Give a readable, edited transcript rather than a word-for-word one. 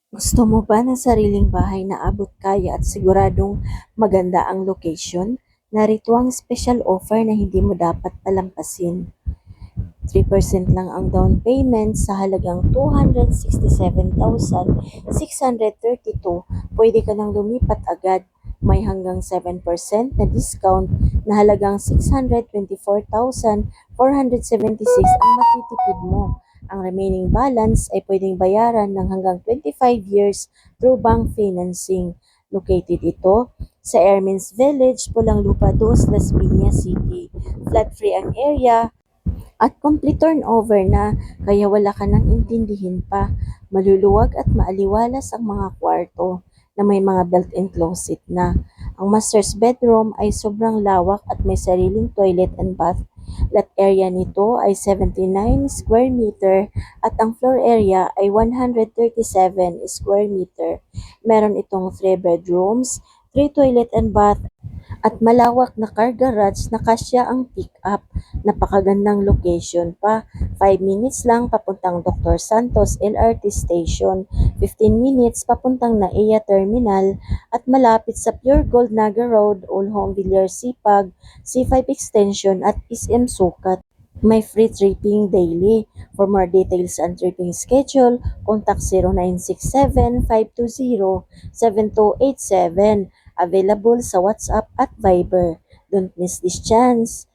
Gusto mo ba ng sariling bahay na abot kaya at siguradong maganda ang location? Narito ang special offer na hindi mo dapat palampasin. 3% lang ang down payment sa halagang 267,632. Pwede ka nang lumipat agad. May hanggang 7% na discount na halagang 624,476 ang matitipid mo. Ang remaining balance ay pwedeng bayaran ng hanggang 25 years through bank financing. Located ito sa Airmins Village, Pulang Lupa 2, Las Piñas City. Flood free ang area at complete turnover na, kaya wala ka nang intindihin pa. Maluluwag at maaliwalas ang mga kwarto na may mga built-in closet na. Ang master's bedroom ay sobrang lawak at may sariling toilet and bath. Lot area nito ay 79 square meter at ang floor area ay 137 square meter. Meron itong 3 bedrooms, 3 toilet and bath at malawak na car garage na kasya ang pick-up. Napakagandang location pa. 5 minutes lang papuntang Dr. Santos LRT Station, 15 minutes papuntang NAIA Terminal at malapit sa Pure Gold Naga Road, Old Home Villar Sipag, C5 Extension at SM Sukat. May free tripping daily. For more details and tripping schedule, contact 0967-520-7287. Available sa WhatsApp at Viber. Don't miss this chance.